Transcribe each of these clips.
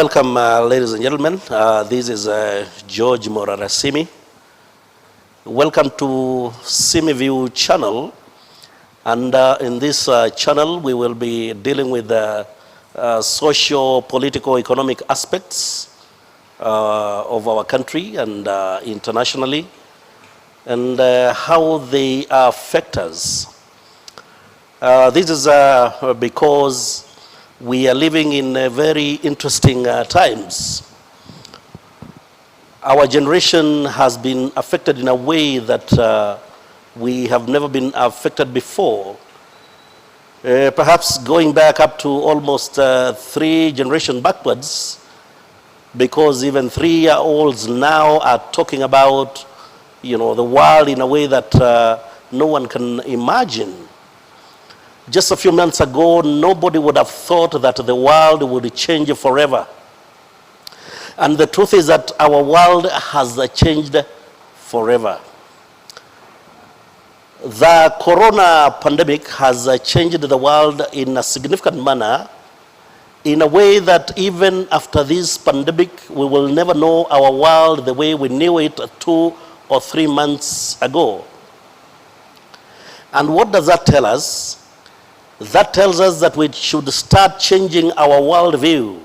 Welcome, ladies and gentlemen. This is George Morara Simi. Welcome to Simi View channel. And in this channel, we will be dealing with socio, political, economic aspects of our country and internationally, and how they affect us. This is because we are living in very interesting times. Our generation has been affected in a way that we have never been affected before. Perhaps going back up to almost 3 generations backwards, because even 3-year-olds now are talking about, the world in a way that no one can imagine. Just a few months ago, nobody would have thought that the world would change forever. And the truth is that our world has changed forever. The corona pandemic has changed the world in a significant manner, in a way that even after this pandemic, we will never know our world the way we knew it 2 or 3 months ago. And what does that tell us? That tells us that we should start changing our worldview.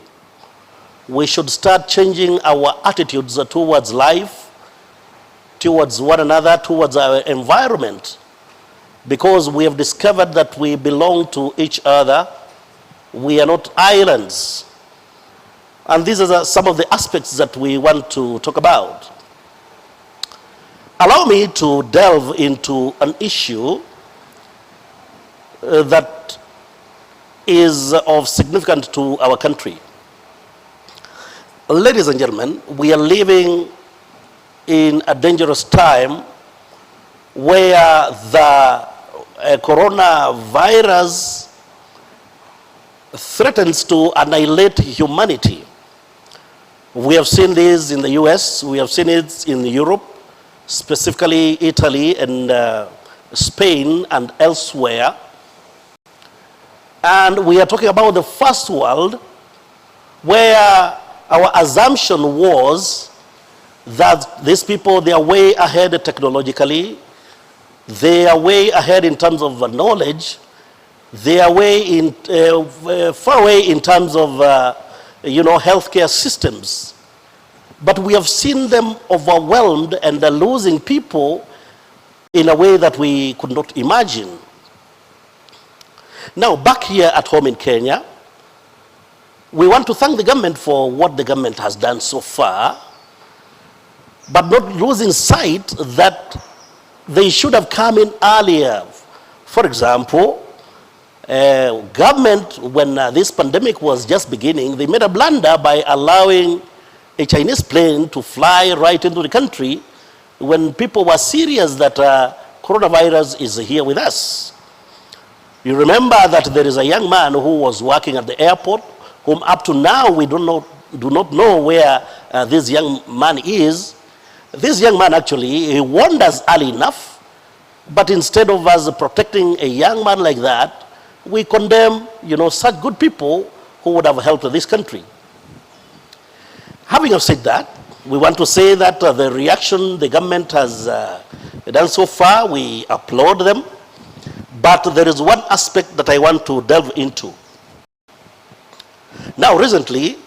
We should start changing our attitudes towards life, towards one another, towards our environment, because we have discovered that we belong to each other. We are not islands. And these are some of the aspects that we want to talk about. Allow me to delve into an issue that is of significance to our country. Ladies and gentlemen, we are living in a dangerous time where the coronavirus threatens to annihilate humanity. We have seen this in the US, we have seen it in Europe, specifically Italy and Spain and elsewhere. And we are talking about the first world, where our assumption was that these people, they are way ahead technologically, they are way ahead in terms of knowledge, they are far away in terms of healthcare systems. But we have seen them overwhelmed and losing people in a way that we could not imagine. Now, back here at home in Kenya, we want to thank the government for what the government has done so far, but not losing sight that they should have come in earlier. For example, government, when this pandemic was just beginning, they made a blunder by allowing a Chinese plane to fly right into the country when people were serious that coronavirus is here with us. You remember that there is a young man who was working at the airport, whom up to now we do not know where this young man is. This young man actually, he warned us early enough, but instead of us protecting a young man like that, we condemn, such good people who would have helped this country. Having said that, we want to say that the reaction the government has done so far, we applaud them. But there is one aspect that I want to delve into. Now, recently,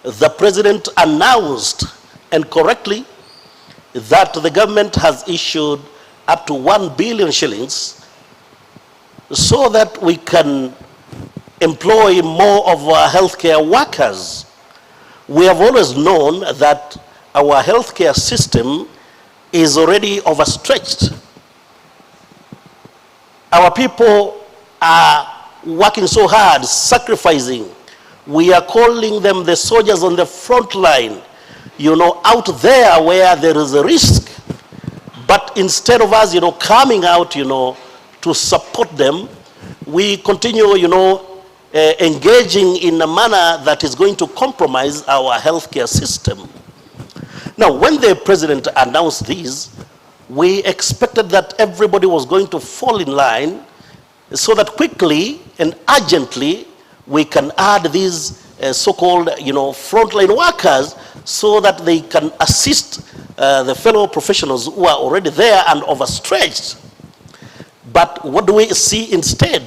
the president announced, and correctly, that the government has issued up to 1 billion shillings so that we can employ more of our healthcare workers. We have always known that our healthcare system is already overstretched. Our people are working so hard, sacrificing. We are calling them the soldiers on the front line, out there where there is a risk. But instead of us, coming out, to support them, we continue, engaging in a manner that is going to compromise our healthcare system. Now, when the president announced this, we expected that everybody was going to fall in line so that quickly and urgently we can add these so-called, frontline workers so that they can assist the fellow professionals who are already there and overstretched. But what do we see instead?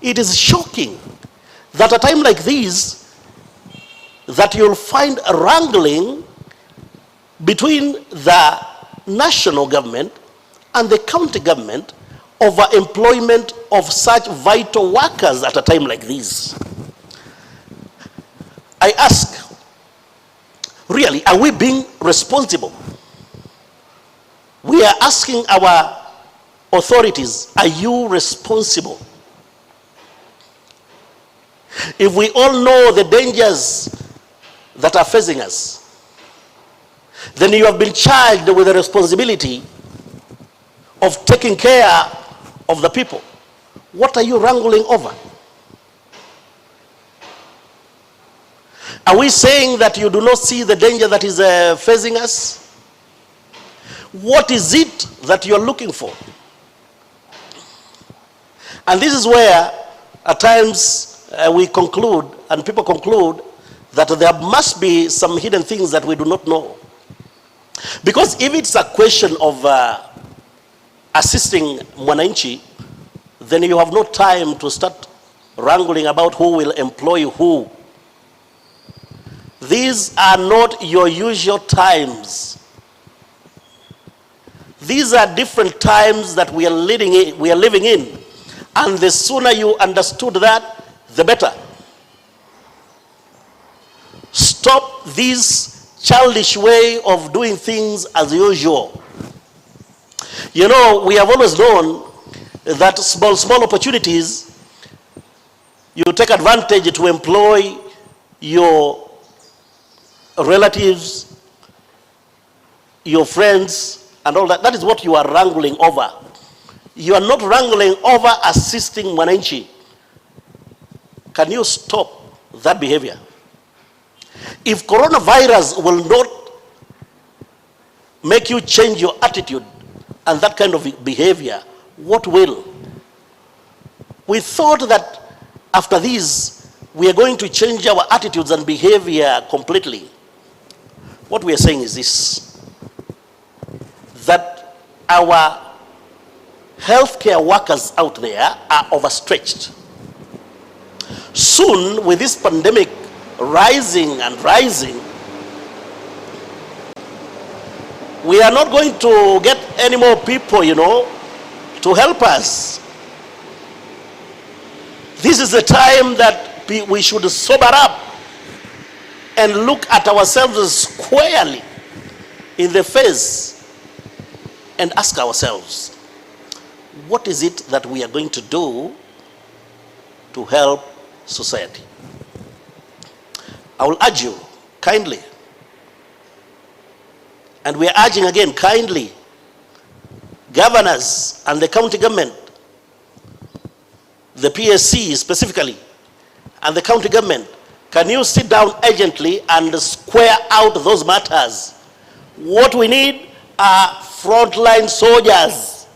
It is shocking that at a time like this, that you'll find a wrangling between the national government and the county government over employment of such vital workers at a time like this. I ask, really, are we being responsible? We are asking our authorities, are you responsible? If we all know the dangers that are facing us, then you have been charged with the responsibility of taking care of the people. What are you wrangling over? Are we saying that you do not see the danger that is facing us? What is it that you are looking for? And this is where at times we conclude, and people conclude, that there must be some hidden things that we do not know. Because if it's a question of assisting Mwananchi, then you have no time to start wrangling about who will employ who. These are not your usual times. These are different times that we are living in. And the sooner you understood that, the better. Stop this childish way of doing things as usual. You know, we have always known that small opportunities, you take advantage to employ your relatives, your friends, and all that. That is what you are wrangling over. You are not wrangling over assisting Mwananchi. Can you stop that behavior? If coronavirus will not make you change your attitude and that kind of behavior, what will? We thought that after this, we are going to change our attitudes and behavior completely. What we are saying is this, that our healthcare workers out there are overstretched. Soon, with this pandemic rising and rising, we are not going to get any more people, to help us. This is the time that we should sober up and look at ourselves squarely in the face and ask ourselves, what is it that we are going to do to help society? I will urge you kindly, and we are urging again kindly, governors and the county government, the PSC specifically, and the county government, can you sit down urgently and square out those matters? What we need are frontline soldiers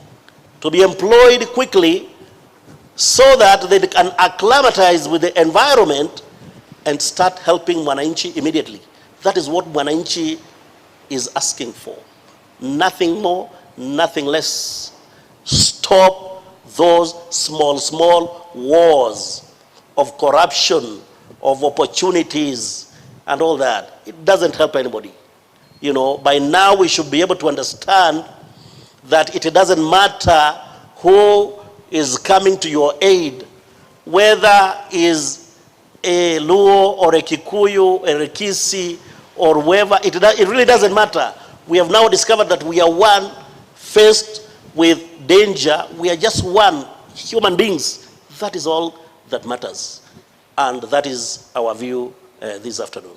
to be employed quickly so that they can acclimatize with the environment and start helping Mwananchi immediately. That is what Mwananchi is asking for. Nothing more, nothing less. Stop those small wars of corruption, of opportunities, and all that. It doesn't help anybody. By now we should be able to understand that it doesn't matter who is coming to your aid, whether is a Luo or a Kikuyu, a Rekisi, or whoever, it really doesn't matter. We have now discovered that we are one faced with danger. We are just one, human beings. That is all that matters. And that is our view this afternoon.